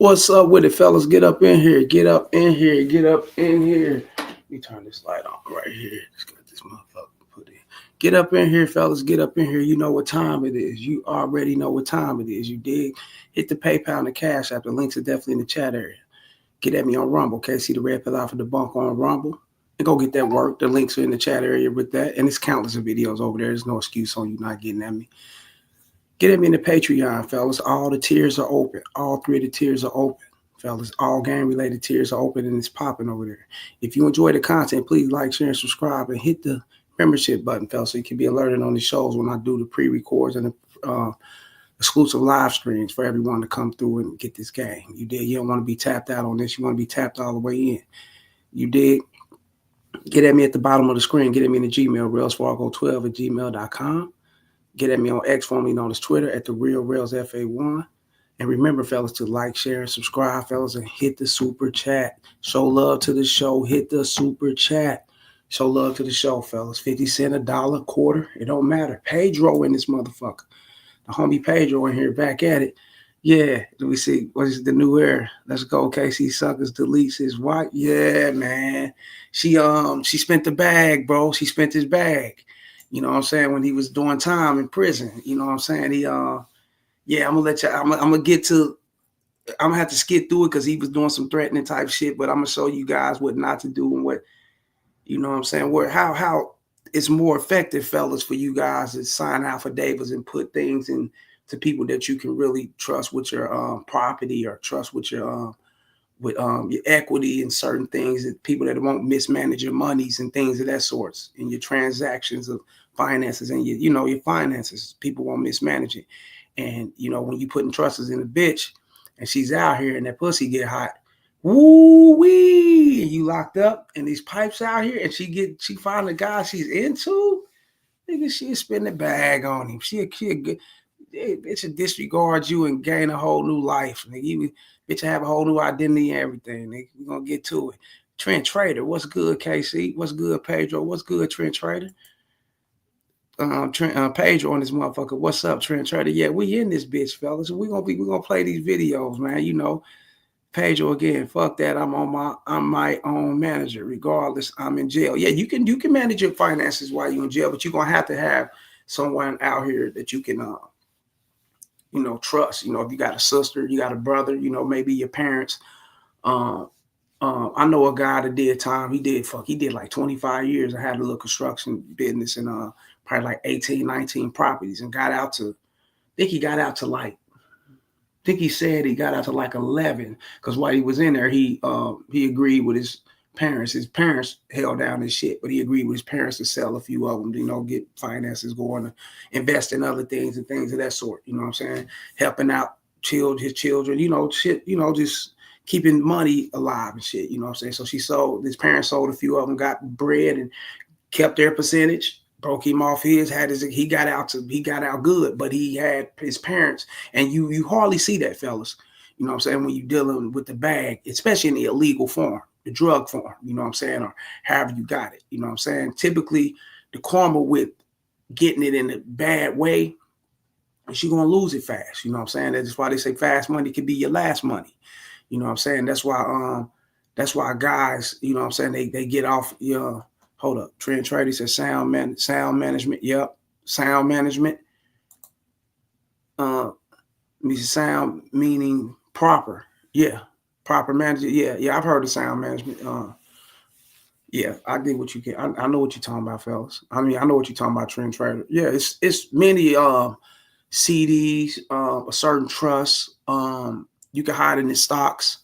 What's up with it, fellas? Get up in here. Get up in here. Get up in here. Let me turn this light on right here. Just got this motherfucker put in. Get up in here, fellas. Get up in here. You know what time it is. You already know what time it is. You dig? Hit the PayPal and the Cash App. The links are definitely in the chat area. Get at me on Rumble. Okay, see the red pill off of the bunk on Rumble. And go get that work. The links are in the chat area with that. And it's countless of videos over there. There's no excuse on you not getting at me. Get at me in the Patreon, fellas. All the tiers are open. All three of the tiers are open, fellas. All game-related tiers are open, and it's popping over there. If you enjoy the content, please like, share, and subscribe, and hit the membership button, fellas, so you can be alerted on the shows when I do the pre-records and the exclusive live streams for everyone to come through and get this game. You dig? You don't want to be tapped out on this. You want to be tapped all the way in. You dig? Get at me at the bottom of the screen. Get at me in the Gmail, railsfargo12@gmail.com. Get at me on X, formerly known as Twitter, at the Real Rails FA1. And remember, fellas, to like, share, and subscribe, fellas, and hit the super chat. Show love to the show. Hit the super chat. Show love to the show, fellas. 50 cents, a dollar, quarter. It don't matter. Pedro in this motherfucker. The homie Pedro in here back at it. Yeah, let me see. What is the new era? Let's go. KC Suckers deletes his wife. Yeah, man. She spent the bag, bro. She spent his bag. You know what I'm saying? When he was doing time in prison. You know what I'm saying? Yeah, I'm gonna have to skip through it because he was doing some threatening type shit, but I'm gonna show you guys what not to do and what, you know what I'm saying, how it's more effective, fellas, for you guys to sign affidavits and put things in to people that you can really trust with your property or trust with your equity and certain things, that people that won't mismanage your monies and things of that sorts in your transactions of finances and your finances. People won't mismanage it. And when you putting trusts in a bitch and she's out here and that pussy get hot, woo wee, and you locked up and these pipes out here and she find a guy she's into, nigga, she'll spin the bag on him. She'll bitch disregard you and gain a whole new life. Nigga, bitch have a whole new identity and everything. Nigga, we're gonna get to it. Trent Trader, what's good, KC? What's good, Pedro? What's good, Trent Trader? Pedro on this motherfucker. What's up, Trent Trader? Yeah, we in this bitch, fellas. We're gonna play these videos, man. Pedro again. Fuck that. I'm my own manager. Regardless, I'm in jail. Yeah, you can manage your finances while you're in jail, but you're gonna have to have someone out here that you can trust. If you got a sister, you got a brother, maybe your parents. I know a guy that did time. He did like 25 years. I had a little construction business and probably like 18, 19 properties, and he said he got out to like 11, because while he was in there, he agreed with his parents. His parents held down his shit, but he agreed with his parents to sell a few of them, get finances going, to invest in other things and things of that sort. You know what I'm saying? Helping out his children, just keeping money alive and shit. You know what I'm saying? So his parents sold a few of them, got bread and kept their percentage. Broke him off his, he got out good, but he had his parents, and you hardly see that, fellas. You know what I'm saying? When you're dealing with the bag, especially in the illegal form, the drug form, you know what I'm saying, or however you got it. You know what I'm saying? Typically, the karma with getting it in a bad way is you're gonna lose it fast. You know what I'm saying? That's why they say fast money could be your last money. You know what I'm saying? That's why guys, you know what I'm saying, they get off. Hold up. Trent Trader says sound management. Yep. Sound management. Sound meaning proper. Yeah. Proper management. Yeah. I've heard of sound management. Yeah, I get what you get. I know what you're talking about, fellas. I mean, I know what you're talking about, Trent Trader. Yeah, it's many CDs, a certain trust. You can hide in the stocks,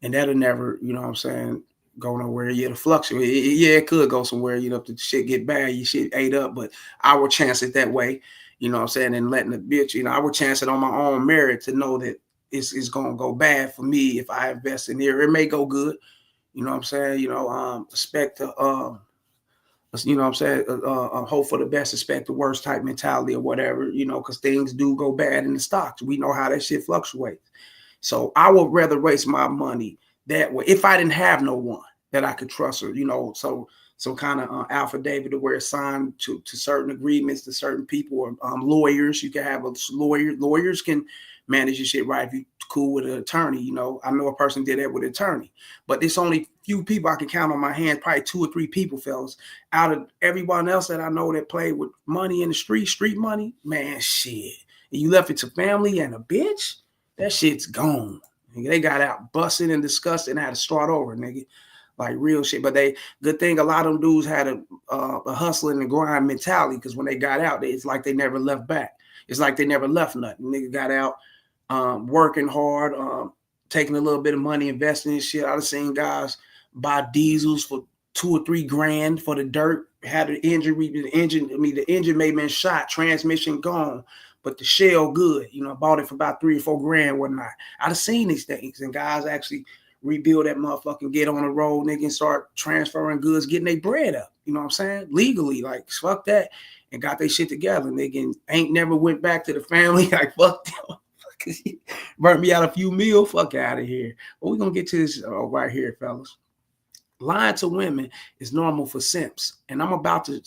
and that'll never, you know what I'm saying, go nowhere. Yeah, to fluctuate. It could go somewhere, if the shit get bad, your shit ate up, but I would chance it that way, you know what I'm saying, and letting the bitch, I would chance it on my own merit to know that it's going to go bad for me if I invest in here. It may go good, you know what I'm saying, expect to, you know what I'm saying, hope for the best, expect the worst type mentality or whatever, because things do go bad in the stocks. We know how that shit fluctuates. So I would rather waste my money that way if I didn't have no one that I could trust, or some kind of affidavit where it's signed to certain agreements to certain people, or lawyers. You can have a lawyer. Lawyers can manage your shit right. If you cool with an attorney. You know, I know a person did that with an attorney, but it's only few people I can count on my hands, probably 2 or 3 people, fellas. Out of everyone else that I know that played with money in the street money, man, shit. And you left it to family and a bitch, that shit's gone. They got out busted and disgusted and had to start over, nigga. Like real shit. But good thing a lot of them dudes had a hustling and grind mentality, because when they got out, it's like they never left back. It's like they never left nothing. Nigga got out working hard, taking a little bit of money, investing in shit. I've seen guys buy diesels for $2 or $3 grand for the dirt, had an injury, the engine may have been shot, transmission gone, but the shell good. You know, bought it for about $3 or $4 grand, whatnot. I've seen these things, and guys actually rebuild that motherfucker, get on the road, nigga, and start transferring goods, getting their bread up. You know what I'm saying? Legally, like, fuck that, and got their shit together. Nigga, and ain't never went back to the family. Like, fuck them. Burnt me out a few meals. Fuck out of here. But we're gonna get to this right here, fellas. Lying to women is normal for simps, and I'm about to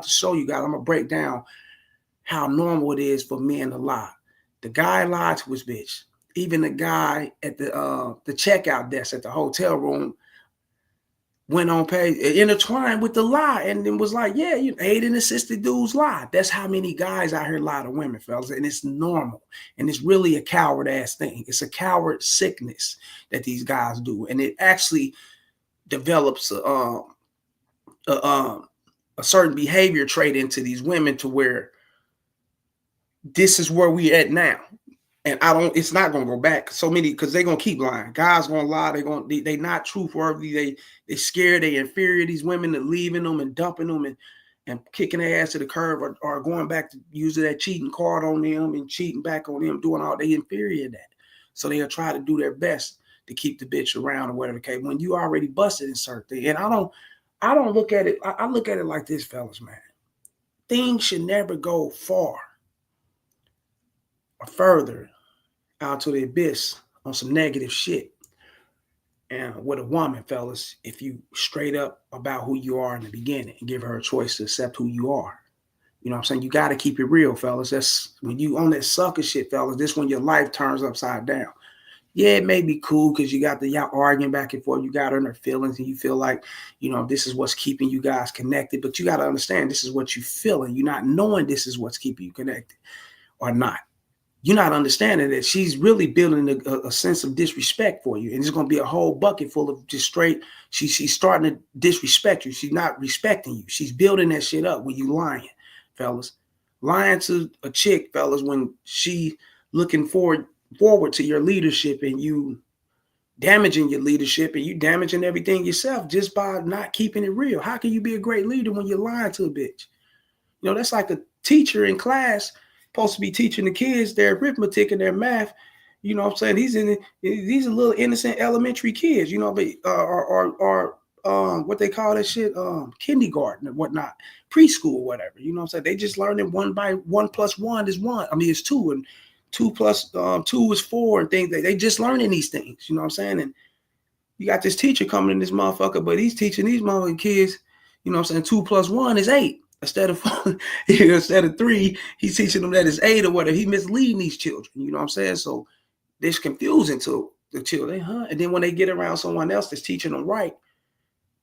show you guys. I'm gonna break down how normal it is for men to lie. The guy lied to his bitch. Even the guy at the checkout desk at the hotel room went on page, intertwined with the lie, and then was like, yeah, you aid and assisted dudes lie. That's how many guys out here lie to women, fellas, and it's normal. And it's really a coward ass thing. It's a coward sickness that these guys do, and it actually develops a certain behavior trait into these women to where this is where we at now. And it's not gonna go back. So many, because they're gonna keep lying. Guys gonna lie, they not truthworthy, they scared, they inferior, these women are leaving them and dumping them and kicking their ass to the curb, or going back to using that cheating card on them and cheating back on them, doing all, they inferior that. So they'll try to do their best to keep the bitch around or whatever. Okay, when you already busted in certain things. And I don't look at it, I look at it like this, fellas, man. Things should never go far or further out to the abyss on some negative shit. And with a woman, fellas, if you straight up about who you are in the beginning and give her a choice to accept who you are. You know what I'm saying? You got to keep it real, fellas. That's when you on that sucker shit, fellas. This when your life turns upside down. Yeah, it may be cool because y'all arguing back and forth. You got her in her feelings, and you feel like, you know, this is what's keeping you guys connected. But you got to understand, this is what you feeling. You're not knowing this is what's keeping you connected or not. You're not understanding that she's really building a sense of disrespect for you. And it's going to be a whole bucket full of just straight. She's starting to disrespect you. She's not respecting you. She's building that shit up when you lying, fellas. Lying to a chick, fellas, when she looking forward to your leadership, and you damaging your leadership, and you damaging everything yourself just by not keeping it real. How can you be a great leader when you're lying to a bitch? You know, that's like a teacher in class supposed to be teaching the kids their arithmetic and their math. You know what I'm saying? These are little innocent elementary kids, you know, but or what they call that shit, kindergarten and whatnot, preschool, whatever. You know what I'm saying? They just learning 1 + 1 is 1. I mean, it's 2, and 2 + 2 is 4, and things. They just learning these things. You know what I'm saying? And you got this teacher coming in this motherfucker, but he's teaching these motherfucking kids, you know what I'm saying, 2 + 1 is 8. Instead of 3, he's teaching them that it's 8 or whatever. He misleading these children. You know what I'm saying? So it's confusing to the children, And then when they get around someone else that's teaching them right,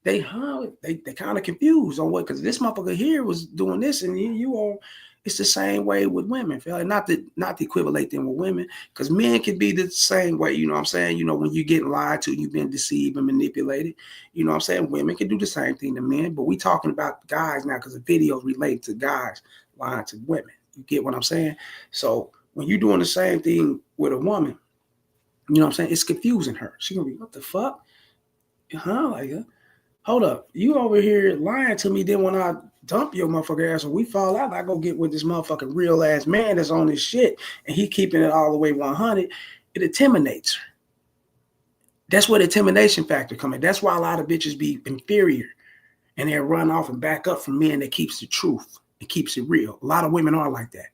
they kind of confused on what, because this motherfucker here was doing this, and you all. It's the same way with women, not to equivalent them with women, because men can be the same way. You know what I'm saying? You know, when you get lied to, you've been deceived and manipulated. You know what I'm saying? Women can do the same thing to men, but we talking about guys now because the videos relate to guys lying to women. You get what I'm saying? So when you're doing the same thing with a woman, you know what I'm saying? It's confusing her. She's gonna be, what the fuck? Like, hold up, you over here lying to me. Then when I dump your motherfucker ass and we fall out, I go get with this motherfucking real ass man that's on this shit, and he keeping it all the way 100. It intimidates her. That's where the intimidation factor come in. That's why a lot of bitches be inferior, and they run off and back up from men that keeps the truth and keeps it real. A lot of women are like that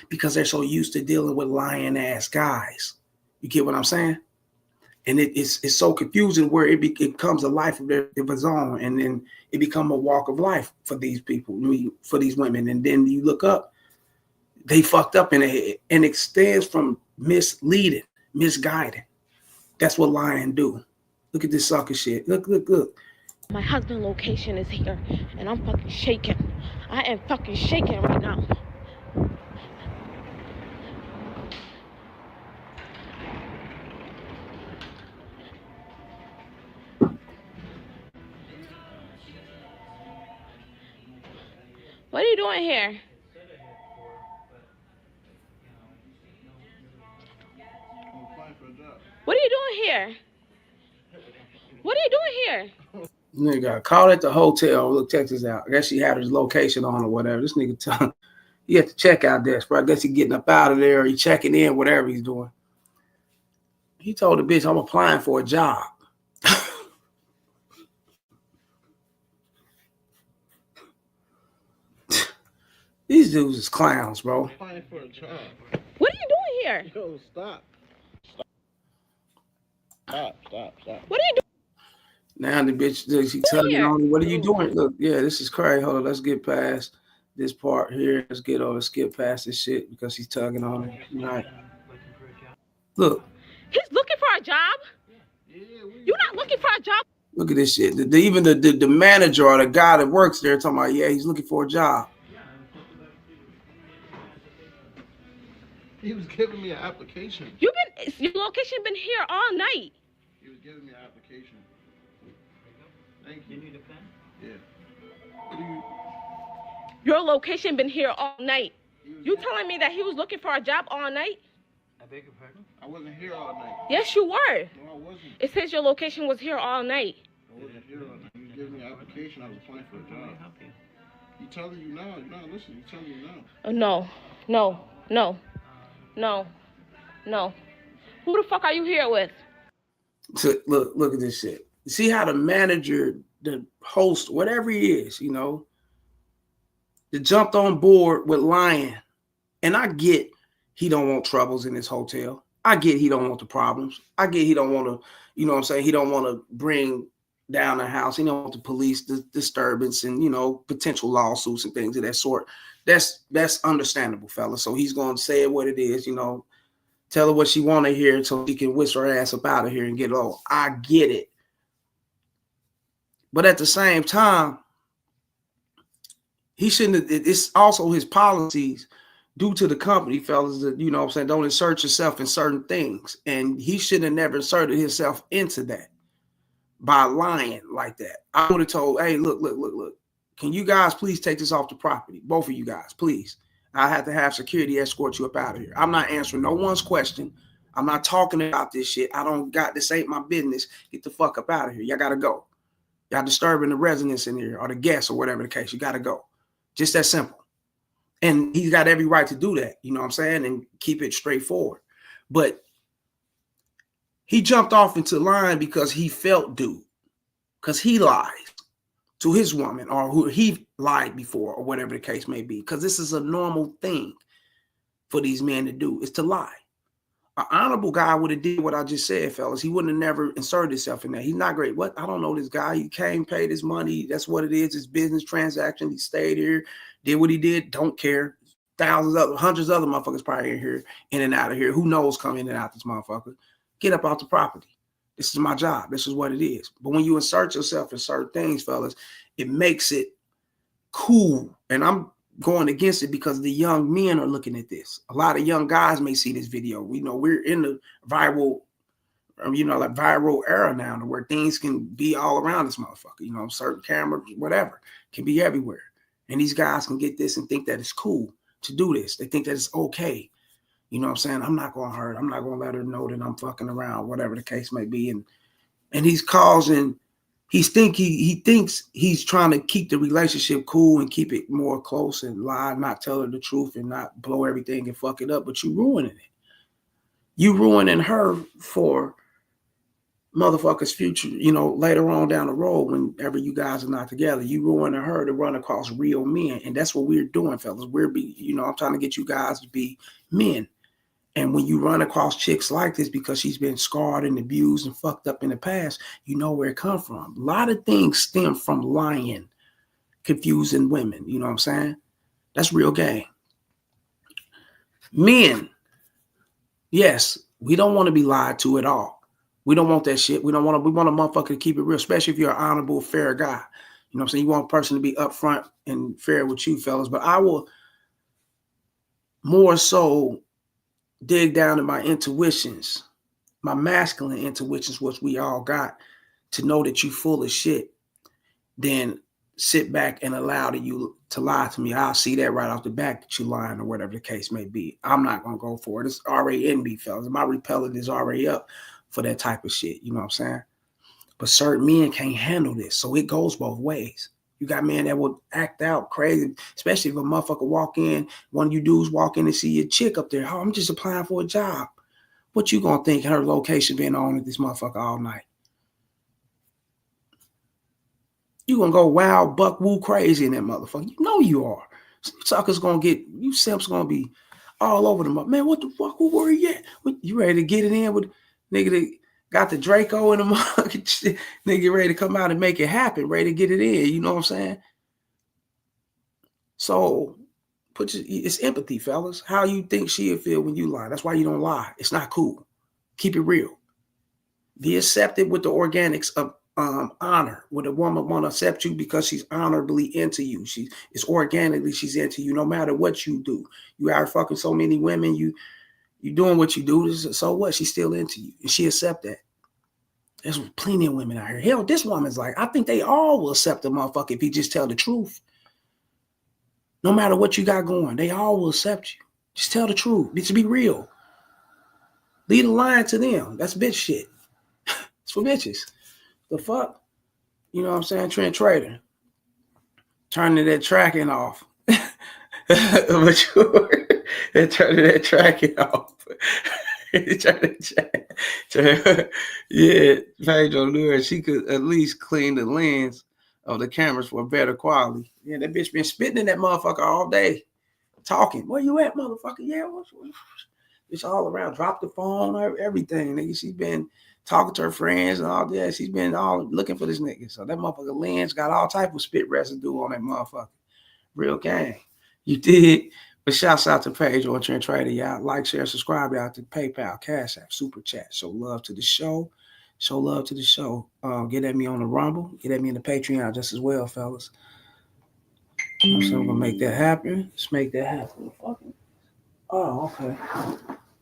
because they're so used to dealing with lying ass guys. You get what I'm saying? And it's so confusing where it becomes a life of its own, and then it becomes a walk of life for these people, for these women. And then you look up, they fucked up in their head, and it stands from misleading. misguided. That's what lying do. Look at this sucker shit. Look. My husband's location is here, and I'm fucking shaking. I am fucking shaking right now. What are you doing here? What are you doing here? What are you doing here? Nigga got called at the hotel. Look, check this out. I guess she had his location on or whatever. This nigga he at the checkout desk, bro. I guess he getting up out of there or he checking in, whatever he's doing. He told the bitch, I'm applying for a job. These dudes is clowns, bro. Applying for a job. What are you doing here? Yo, stop. Stop. What are you doing? Now the bitch, she telling on, what are you doing? Look, yeah, this is crazy. Hold on, let's get past this part here. Let's skip past this shit because he's tugging on it. Right. Look. He's looking for a job? You're not looking for a job? Look at this shit. Even the manager or the guy that works there talking about, yeah, he's looking for a job. He was giving me an application. Your location been here all night. He was giving me an application. Thank you. You need a pen? Yeah. What do you... Your location been here all night. You telling me that he was looking for a job all night? I beg your pardon? I wasn't here all night. Yes, you were. No, I wasn't. It says your location was here all night. I wasn't here all night. He was giving me an application. I was applying for a job. He's telling you now. You're not listening. He's telling you now. No. Who the fuck are you here with? So, look at this shit. See how the manager, the host, whatever he is, you know, they jumped on board with lying. And I get he don't want troubles in his hotel. I get he don't want the problems. I get he don't want to, you know what I'm saying? He don't want to bring down the house. He don't want the police disturbance and, you know, potential lawsuits and things of that sort. That's understandable, fella. So he's going to say it what it is, you know, tell her what she want to hear so she can whisk her ass up out of here and get low. I get it. But at the same time, he shouldn't have, it's also his policies due to the company, fellas, that, you know what I'm saying, don't insert yourself in certain things. And he should have never inserted himself into that by lying like that. I would have told, hey, look. Can you guys please take this off the property? Both of you guys, please. I have to have security escort you up out of here. I'm not answering no one's question. I'm not talking about this shit. This ain't my business. Get the fuck up out of here. Y'all got to go. Y'all disturbing the residents in here or the guests or whatever the case. You got to go. Just that simple. And he's got every right to do that, you know what I'm saying, and keep it straightforward. But he jumped off into line because he felt due, because he lies to his woman or who he lied before or whatever the case may be, because this is a normal thing for these men to do, is to lie. An honorable guy would have did what I just said, fellas. He wouldn't have never inserted himself in that. He's not great. What? I don't know this guy. He came, paid his money. That's what it is. It's business transaction. He stayed here, did what he did. Don't care. Hundreds of other motherfuckers probably in here, in and out of here. Who knows come in and out this motherfucker. Get up out the property. This is my job. This is what it is. But when you insert yourself in certain things, fellas, it makes it cool. And I'm going against it because the young men are looking at this. A lot of young guys may see this video. We know we're in the viral, viral era now where things can be all around this motherfucker. You know, certain cameras, whatever, can be everywhere. And these guys can get this and think that it's cool to do this. They think that it's okay. You know what I'm saying? I'm not going to hurt. I'm not going to let her know that I'm fucking around, whatever the case may be. And he's causing, he thinks he's trying to keep the relationship cool and keep it more close and lie, not tell her the truth and not blow everything and fuck it up, but you ruining it. You ruining her for motherfucker's future, you know, later on down the road whenever you guys are not together. You ruining her to run across real men. And that's what we're doing, fellas. I'm trying to get you guys to be men. And when you run across chicks like this because she's been scarred and abused and fucked up in the past, you know where it comes from. A lot of things stem from lying, confusing women. You know what I'm saying? That's real game. Men, yes, We don't want to be lied to at all. We don't want that shit. We want a motherfucker to keep it real, especially if you're an honorable, fair guy. You know what I'm saying? You want a person to be upfront and fair with you, fellas. But I will more so dig down in my intuitions, my masculine intuitions, which we all got, to know that you full of shit, than sit back and allow you to lie to me. I'll see that right off the bat that you lying or whatever the case may be. I'm not going to go for it. It's already in me, fellas. My repellent is already up for that type of shit. You know what I'm saying? But certain men can't handle this. So it goes both ways. You got men that will act out crazy, especially if a motherfucker walk in, one of you dudes walk in and see your chick up there. Oh, I'm just applying for a job. What you going to think her location been on with this motherfucker all night? You gonna go wild, buck, woo crazy in that motherfucker. You know you are. Suckers gonna get, you simps gonna be all over them. Man, what the fuck? Who were you at? You ready to get it in with nigga that got the Draco in the market? Nigga ready to come out and make it happen, ready to get it in. You know what I'm saying? So it's empathy, fellas. How you think she'll feel when you lie. That's why you don't lie. It's not cool. Keep it real. Be accepted with the organics of honor. When a woman want to accept you because she's honorably into you, it's organically she's into you, no matter what you do. You are fucking so many women, you doing what you do, so what? She's still into you, and she accept that. There's plenty of women out here. Hell, this woman's like, I think they all will accept the motherfucker if he just tell the truth. No matter what you got going, they all will accept you. Just tell the truth. Just be real. Leave the line to them. That's bitch shit. It's for bitches. The fuck? You know what I'm saying? Trent Trader. Turning that tracking off. Mature. And turning that tracking off. Yeah, Pedro Lewis, she could at least clean the lens of the cameras for better quality. Yeah, that bitch been spitting in that motherfucker all day. Talking. Where you at, motherfucker? Yeah, it's all around. Drop the phone, everything. Nigga, she been talking to her friends and all that. She's been all looking for this nigga. So that motherfucker lens got all type of spit residue on that motherfucker. Real gang. You did. But shouts out to Pedro and Trent Trader, y'all. Like, share, subscribe y'all to PayPal, Cash App, Super Chat. Show love to the show. Show love to the show. Get at me on the Rumble. Get at me in the Patreon just as well, fellas. You know what I'm saying? We're going to make that happen. Let's make that happen. Oh, okay.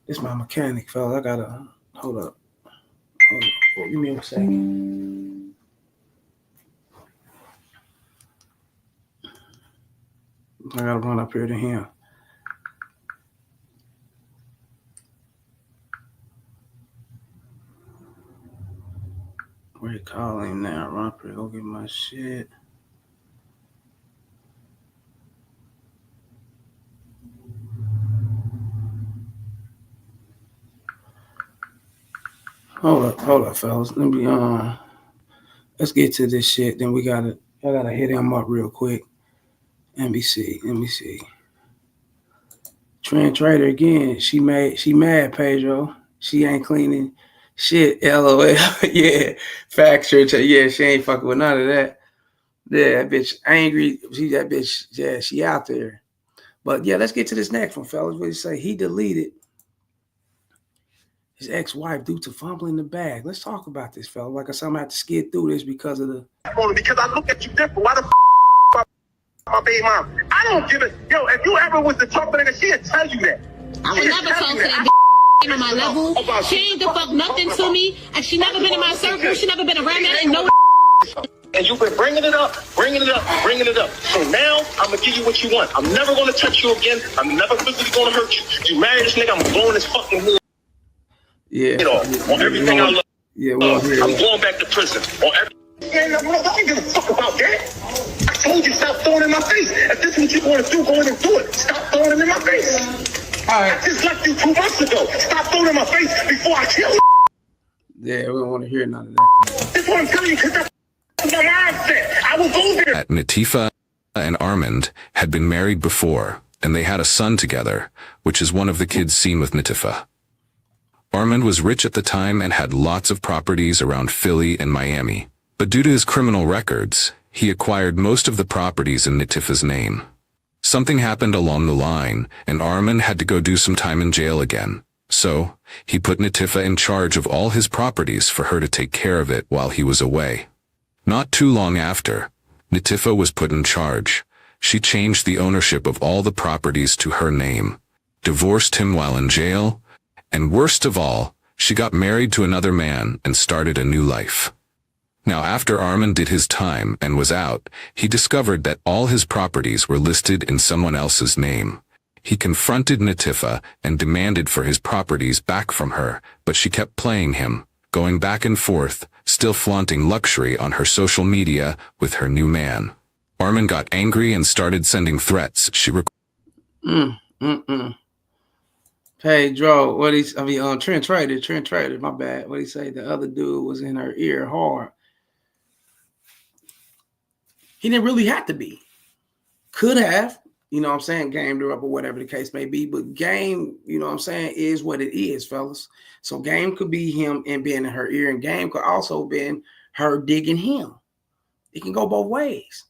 This is my mechanic, fellas. I got to... Hold up. Give me a second. I got to run up here to him. Where you calling him now? Run up here, go get my shit. Hold up, fellas. Let me let's get to this shit. Then I gotta hit him up real quick. Let me see. Trent Trader again. She mad, Pedro. She ain't cleaning shit. LOL. Yeah. Facts, Trent. Yeah, she ain't fucking with none of that. Yeah, that bitch angry. That bitch, yeah, she out there. But yeah, let's get to this next one, fellas. What do you say? He deleted his ex-wife due to fumbling the bag. Let's talk about this, fella. Like I said, I'm gonna have to skid through this because of the... Because I look at you different. Why the my baby mom? I don't give it. Yo, if you ever was to talk to her, she'll tell you that. I would never talk to that bitch on my level. She ain't the fuck nothing to me, and she never been in my circle. She never been around that and no. And you've been bringing it up. So now I'm gonna give you what you want. I'm never gonna touch you again. I'm never physically gonna hurt you. You marry this nigga, I'm blowing his fucking head. Yeah. You know, on everything I love. Yeah, I'm going back to prison. On everything. Man, I don't give a fuck about that. I told you stop throwing it in my face. If this is what you want to do, go ahead and do it. Stop throwing it in my face. All right. I just left you 2 months ago. Stop throwing it in my face before I kill you. Yeah, we don't want to hear none of that. That's what I'm telling you, because that's my mindset. I will go there. Natifa and Armand had been married before, and they had a son together, which is one of the kids seen with Natifa. Armand was rich at the time and had lots of properties around Philly and Miami. But due to his criminal records, he acquired most of the properties in Natifa's name. Something happened along the line, and Armand had to go do some time in jail again. So, he put Nitifa in charge of all his properties for her to take care of it while he was away. Not too long after, Nitifa was put in charge. She changed the ownership of all the properties to her name, divorced him while in jail, and worst of all, she got married to another man and started a new life. Now after Armin did his time and was out, he discovered that all his properties were listed in someone else's name. He confronted Nitifa and demanded for his properties back from her, but she kept playing him, going back and forth, still flaunting luxury on her social media with her new man. Armin got angry and started sending threats. Pedro, Trent Trader, my bad. What he say? The other dude was in her ear hard. He didn't really have to be. Could have, you know what I'm saying, gamed her up or whatever the case may be. But game, you know what I'm saying, is what it is, fellas. So game could be him and being in her ear, and game could also been her digging him. It can go both ways.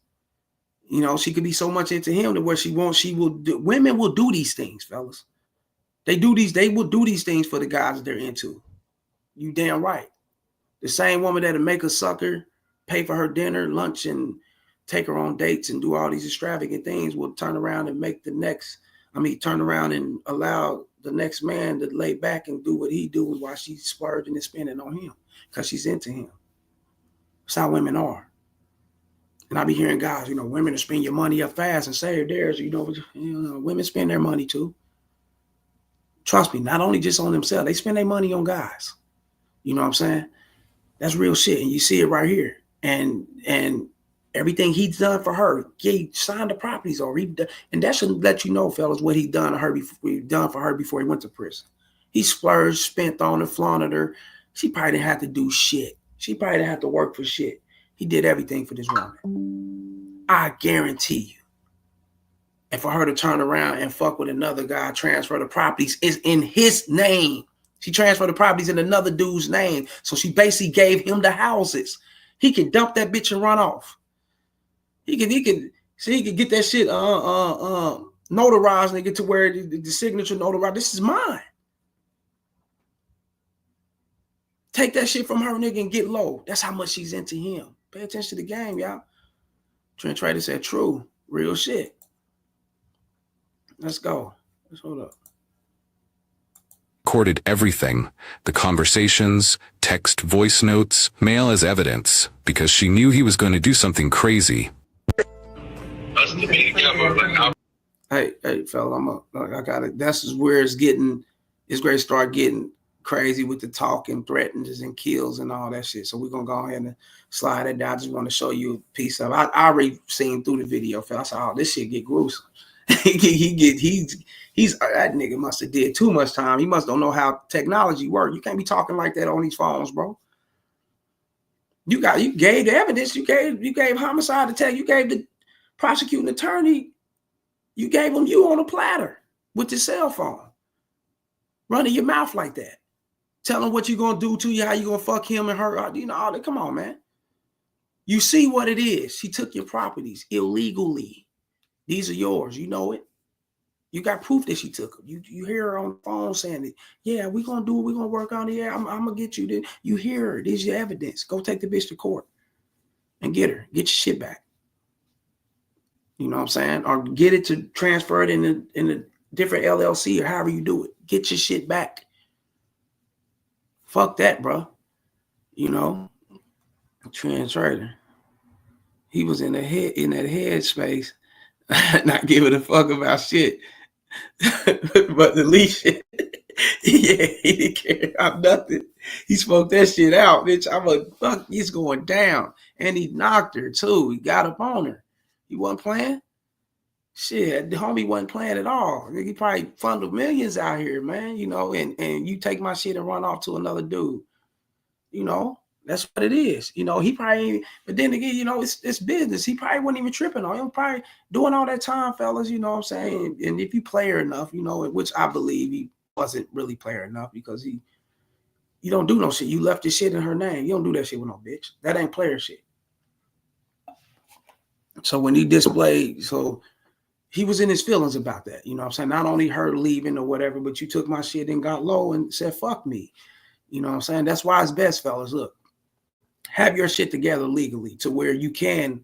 You know, she could be so much into him that what she wants, she will do. Women will do these things, fellas. They will do these things for the guys that they're into. You damn right. The same woman that'll make a sucker, pay for her dinner, lunch, and take her on dates and do all these extravagant things will turn around and turn around and allow the next man to lay back and do what he do while she's splurging and spending on him because she's into him. That's how women are. And I be hearing guys, you know, women to spend your money up fast and save theirs. You know, women spend their money too. Trust me, not only just on themselves, they spend their money on guys. You know what I'm saying? That's real shit. And you see it right here. And everything he's done for her, he signed the properties over. And that should let you know, fellas, what he done for her before he went to prison. He splurged, spent on her, flaunted her. She probably didn't have to do shit. She probably didn't have to work for shit. He did everything for this woman. I guarantee you. And for her to turn around and fuck with another guy, transfer the properties is in his name. She transferred the properties in another dude's name. So she basically gave him the houses. He can dump that bitch and run off. He can get that shit notarized and get to where the signature notarized. This is mine. Take that shit from her, nigga, and get low. That's how much she's into him. Pay attention to the game, y'all. Trent Trader said true. Real shit. Let's go. Let's hold up. Recorded everything, the conversations, text, voice notes, mail as evidence, because she knew he was going to do something crazy. Hey, fella, I got it. That's where it's going to start getting crazy with the talk and threatens and kills and all that shit. So we're going to go ahead and slide it down. I just want to show you a piece of it. I already seen through the video, fella. I said, oh, this shit get gruesome. He's that nigga must have did too much time. He must don't know how technology works. You can't be talking like that on these phones, bro. You gave the evidence. You gave homicide attack. You gave the prosecuting attorney. You gave him you on a platter with your cell phone. Running your mouth like that. Tell him what you're gonna do to you, how you gonna fuck him and her. You know, all that. Come on, man. You see what it is. She took your properties illegally. These are yours. You know it. You got proof that she took them. You hear her on the phone saying that, yeah, we're going to do it. We're going to work on it. Yeah, I'm going to get you. You hear her. This is your evidence. Go take the bitch to court and get her. Get your shit back. You know what I'm saying? Or get it to transfer it in a different LLC or however you do it. Get your shit back. Fuck that, bro. You know, Trent Trader. He was in that head space. Not giving a fuck about shit, but the leash shit. Yeah, he didn't care about nothing. He spoke that shit out, bitch. I'm a fuck. He's going down, and he knocked her too. He got up on her. He wasn't playing. Shit, the homie wasn't playing at all. He probably funded millions out here, man. You know, and you take my shit and run off to another dude. You know. That's what it is. You know, he probably, but then again, you know, it's business. He probably wasn't even tripping on him. Probably doing all that time, fellas, you know what I'm saying? And if you player enough, you know, which I believe he wasn't really player enough because you don't do no shit. You left your shit in her name. You don't do that shit with no bitch. That ain't player shit. So when he displayed, so he was in his feelings about that. You know what I'm saying? Not only her leaving or whatever, but you took my shit and got low and said, fuck me. You know what I'm saying? That's why it's best, fellas. Look, have your shit together legally to where you can,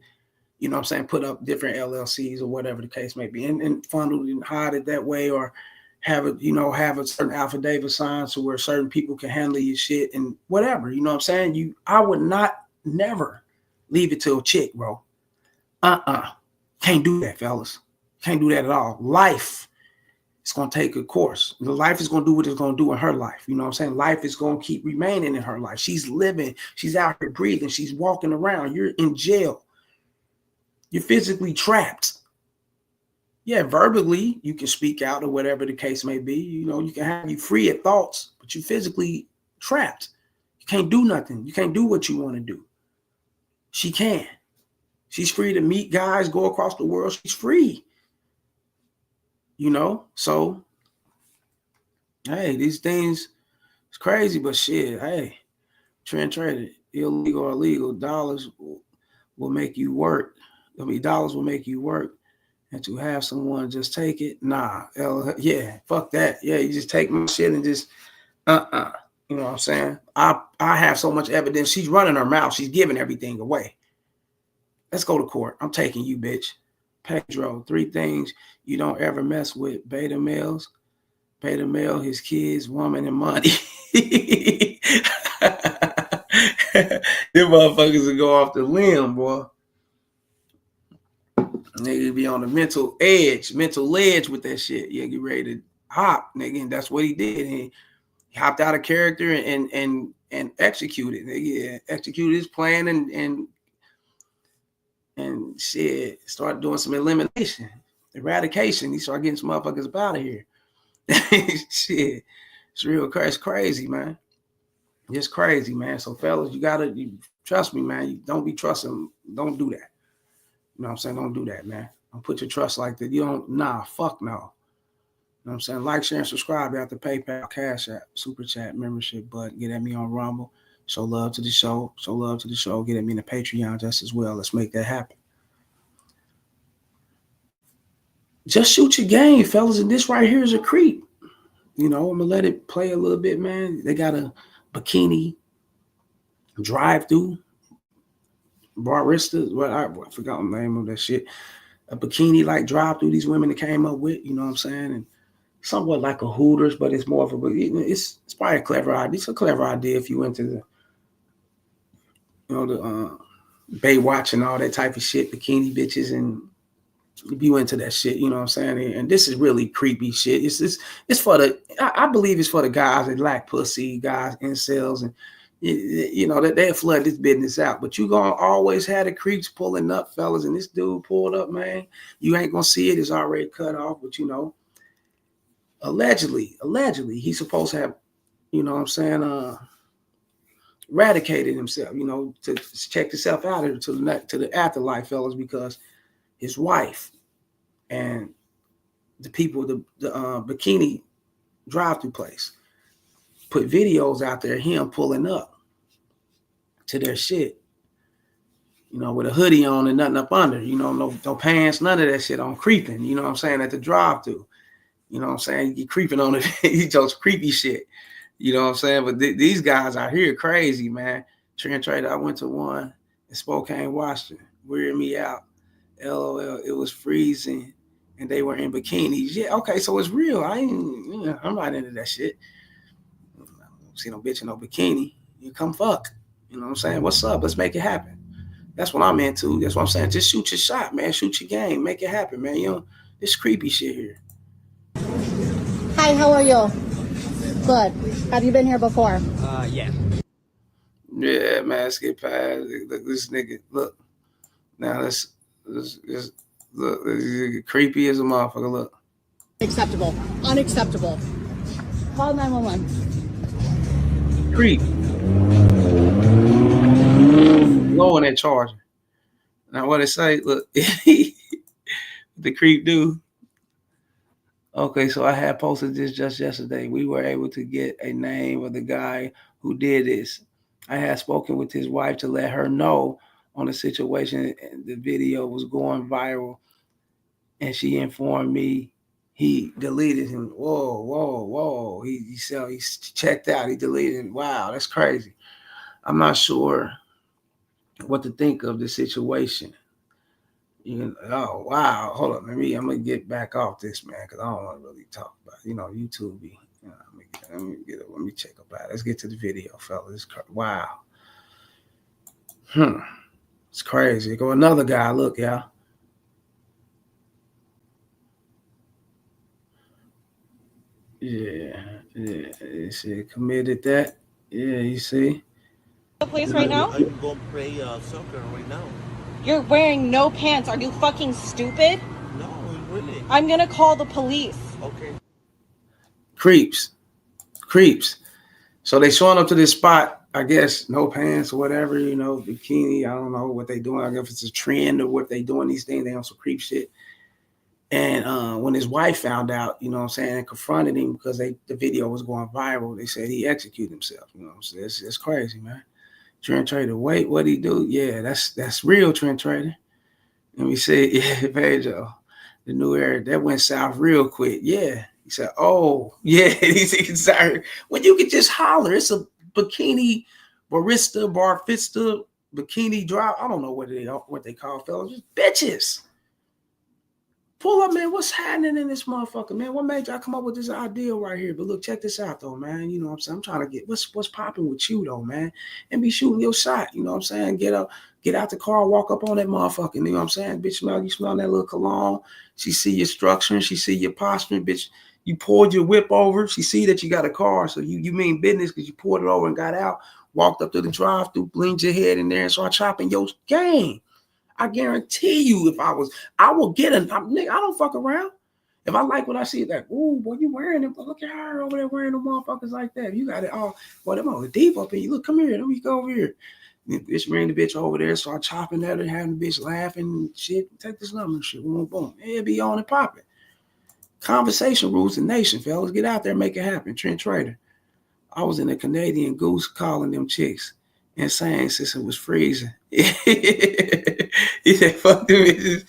you know what I'm saying, put up different LLCs or whatever the case may be, and funnel and hide it that way, or have it, you know, have a certain affidavit signed so where certain people can handle your shit and whatever. You know what I'm saying? I would not never leave it to a chick, bro. Can't do that, fellas. Can't do that at all. Life is going to take a course. Life is going to do what it's going to do in her life. You know what I'm saying? Life is going to keep remaining in her life. She's living. She's out here breathing. She's walking around. You're in jail. You're physically trapped. Yeah, verbally, you can speak out or whatever the case may be. You know, you can have you free of thoughts, but you're physically trapped. You can't do nothing. You can't do what you want to do. She can. She's free to meet guys, go across the world. She's free. You know, so, hey, these things, it's crazy, but shit, hey, trend traded, illegal or legal, dollars will make you work. I mean, dollars will make you work. And to have someone just take it, nah, yeah, fuck that. Yeah, you just take my shit and just, you know what I'm saying? I have so much evidence. She's running her mouth. She's giving everything away. Let's go to court. I'm taking you, bitch. Pedro, 3 things you don't ever mess with: beta males, beta male, his kids, woman, and money. Them motherfuckers will go off the limb, boy. Nigga be on the mental ledge with that shit. Yeah, get ready to hop, nigga. And that's what he did. He hopped out of character and executed. Nigga, executed his plan and shit, started doing some eradication. He started getting some motherfuckers up out of here. Shit, it's real crazy. It's crazy, man. It's crazy, man. So, fellas, you trust me, man. You don't be trusting. Don't do that. You know what I'm saying? Don't do that, man. Don't put your trust like that. You don't, fuck no. You know what I'm saying? Like, share, and subscribe after PayPal, Cash App, Super Chat, membership button. Get at me on Rumble. Show love to the show. Get at me in the Patreon just as well. Let's make that happen. Just shoot your game, fellas. And this right here is a creep. You know, I'm going to let it play a little bit, man. They got a bikini drive-through. Barista, I forgot the name of that shit. A bikini like drive-through these women that came up with, you know what I'm saying? And somewhat like a Hooters, but it's more of a, it's probably a clever idea. It's a clever idea if you into the, you know, the Baywatch and all that type of shit, bikini bitches, and if you into that shit, you know what I'm saying? And this is really creepy shit. It's for the, I believe it's for the guys that lack pussy, guys, incels, and you know that they flood this business out. But you gonna always have the creeps pulling up, fellas. And this dude pulled up, man. You ain't gonna see it. It's already cut off. But you know, allegedly, he's supposed to have, you know what I'm saying, eradicated himself, you know, to check himself out to the afterlife, fellas, because his wife and the people, the bikini drive-through place, put videos out there, him pulling up to their shit, you know, with a hoodie on and nothing up under, you know, no pants, none of that shit on, creeping, you know what I'm saying, at the drive-through, you know what I'm saying, you creeping on it, he just creepy shit, you know what I'm saying, but these guys out here crazy, man. Trend trader, I went to one in Spokane, Washington, weirded me out, LOL, it was freezing, and they were in bikinis. Yeah, okay, so it's real. I'm not into that shit. I don't see no bitch in no bikini. You come fuck. You know what I'm saying? What's up? Let's make it happen. That's what I'm into. That's what I'm saying. Just shoot your shot, man. Shoot your game. Make it happen, man. You know, this creepy shit here. Hi, how are you? Good. Have you been here before? Yeah. Yeah, man. Let's get past this nigga. Look. Now let's look. This creepy as a motherfucker. Look. Acceptable. Unacceptable. Call 911. Creep. Low on that charger. Now what it say? Look. The creep do. Okay, so I had posted this just yesterday. We were able to get a name of the guy who did this. I had spoken with his wife to let her know on the situation. The video was going viral. and she informed me he deleted him. Whoa. He said he's checked out. He deleted him. Wow, that's crazy. I'm not sure what to think of the situation. Oh wow, hold on. I'm gonna get back off this, man, because I don't want to really talk about YouTube. Let me check about it. Let's get to the video, fellas. Wow, it's crazy. Go another guy. Look, y'all. Yeah. You see, committed that. Yeah, you see. The place right now? I'm going to play soccer right now. You're wearing no pants. Are you fucking stupid? No, really. I'm gonna call the police. Okay. Creeps. So they showing up to this spot, I guess, no pants or whatever, bikini. I don't know what they doing. I guess it's a trend or what they doing these things. They on some creep shit. And when his wife found out, and confronted him because the video was going viral, they said he executed himself. It's crazy, man. Trent Trader, wait, what'd he do? Yeah, that's real, Trent Trader. And we said, yeah, Pedro, the new era, that went south real quick. Yeah. He said, oh, yeah. He's sorry. When you could just holler, it's a bikini barista, bikini drop. I don't know what they call fellas. Just bitches. Pull up, man. What's happening in this motherfucker, man? What made y'all come up with this idea right here? But look, check this out, though, man. You know what I'm saying? I'm trying to get what's popping with you, though, man. And be shooting your shot. You know what I'm saying? Get out the car, walk up on that motherfucker. You know what I'm saying? Bitch, you smell that little cologne. She see your structure. She see your posture. Bitch, you pulled your whip over. She see that you got a car. So you mean business because you pulled it over and got out, walked up to the drive-through, leaned your head in there and started chopping your game. I guarantee you, I will get a nigga. I don't fuck around. If I like what I see, like, ooh, boy, you wearing them. Look at her over there wearing the motherfuckers like that. You got it all. Boy, them all deep up in you. Look, come here. Let me go over here. Bitch bring the bitch over there, start chopping at her, having the bitch laughing and shit. Take this number and shit. Boom, boom. It'll be on and popping. Conversation rules the nation, fellas. Get out there, make it happen. Trent Trader. I was in a Canadian Goose calling them chicks and saying since it was freezing. He said, fuck them bitches.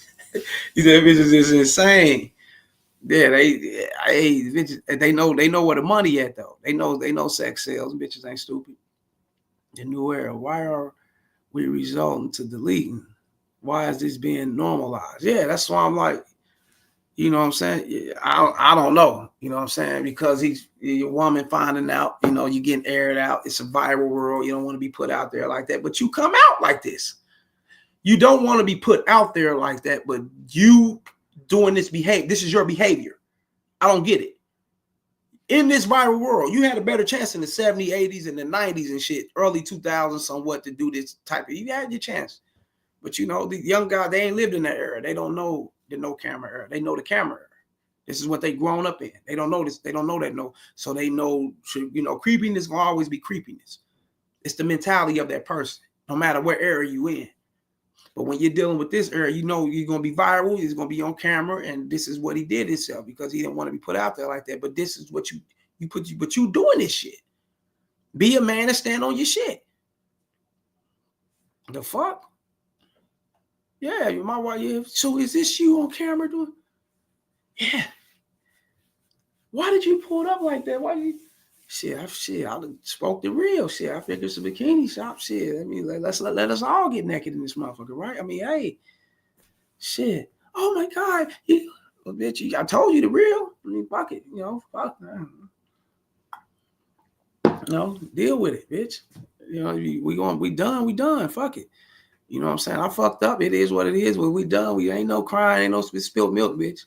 He said, bitches is insane. Yeah, they know where the money at, though. They know sex sells. Bitches ain't stupid. The new era. Why are we resorting to deleting? Why is this being normalized? Yeah, that's why I'm like, you know what I'm saying? I don't know. You know what I'm saying? Because he's your woman finding out, you getting aired out. It's a viral world. You don't want to be put out there like that. But you come out like this. You don't want to be put out there like that, but you doing this behavior. This is your behavior. I don't get it. In this viral world, you had a better chance in the 70s, 80s, and the 90s and shit, early 2000s, somewhat to do this type of. You had your chance. But the young guys, they ain't lived in that era. They don't know the no camera era. They know the camera era. This is what they grown up in. They don't know this. They don't know that no. So they know, creepiness gonna always be creepiness. It's the mentality of that person, no matter what era you in. But when you're dealing with this era, you're gonna be viral. It's gonna be on camera, and this is what he did himself because he didn't want to be put out there like that. But this is what but you doing this shit. Be a man and stand on your shit. The fuck? Yeah, my wife. Yeah. So is this you on camera doing? Yeah. Why did you pull it up like that? Why did you? I spoke the real shit. I figured it's a bikini shop. Shit. I mean, let us all get naked in this motherfucker, right? I mean, hey, shit. Oh my God, bitch! I told you the real. I mean, fuck it. Fuck. Deal with it, bitch. We done. Fuck it. You know what I'm saying? I fucked up. It is what it is. When we done, we ain't no crying, ain't no spilled milk, bitch.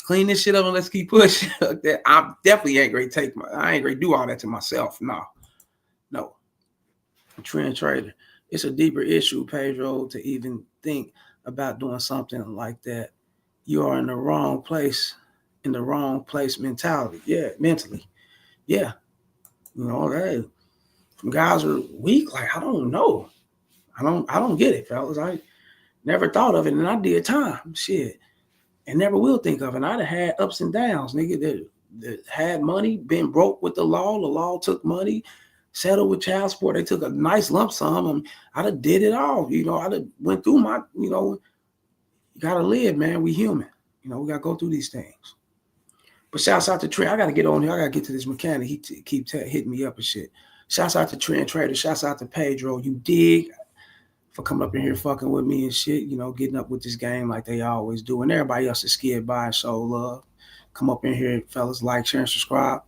Clean this shit up and let's keep pushing. I definitely ain't gonna I ain't gonna do all that to myself. No. Trend Trader. It's a deeper issue, Pedro, to even think about doing something like that. You are in the wrong place mentality. Yeah, mentally. Yeah. Hey, guys are weak. Like, I don't know. I don't get it, fellas. I never thought of it, and I did time. Shit. And never will think of it. And I'd have had ups and downs, nigga, that had money, been broke with the law. The law took money, settled with child support. They took a nice lump sum. And I'd have did it all. I'd have went through my, you gotta live, man. We human. You know, we gotta go through these things. But shouts out to Trent. I gotta get on here. I gotta get to this mechanic. He keep hitting me up and shit. Shouts out to Trent Trader. Shouts out to Pedro. You dig? For coming up in here fucking with me and shit. You know, getting up with this game like they always do. And everybody else is scared by and show love. Come up in here, fellas. Like, share, and subscribe.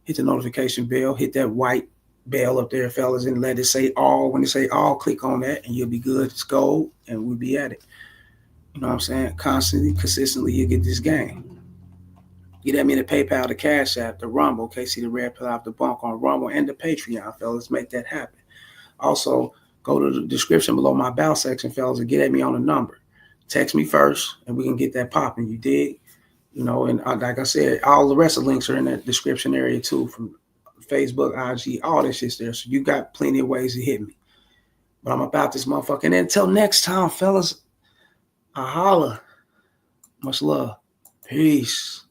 Hit the notification bell. Hit that white bell up there, fellas, and let it say all. When it say all, click on that and you'll be good. It's gold and we'll be at it. You know what I'm saying? Constantly, consistently, you get this game. Get at me the PayPal, the Cash App, the Rumble. Okay, see the red pill out the bunk on Rumble and the Patreon, fellas. Make that happen. Also, go to the description below my about section, fellas, and get at me on the number. Text me first, and we can get that popping. You dig? You know, and like I said, all the rest of the links are in that description area too, from Facebook, IG, all this shit's there. So you got plenty of ways to hit me. But I'm about this motherfucker. And until next time, fellas, I holla. Much love. Peace.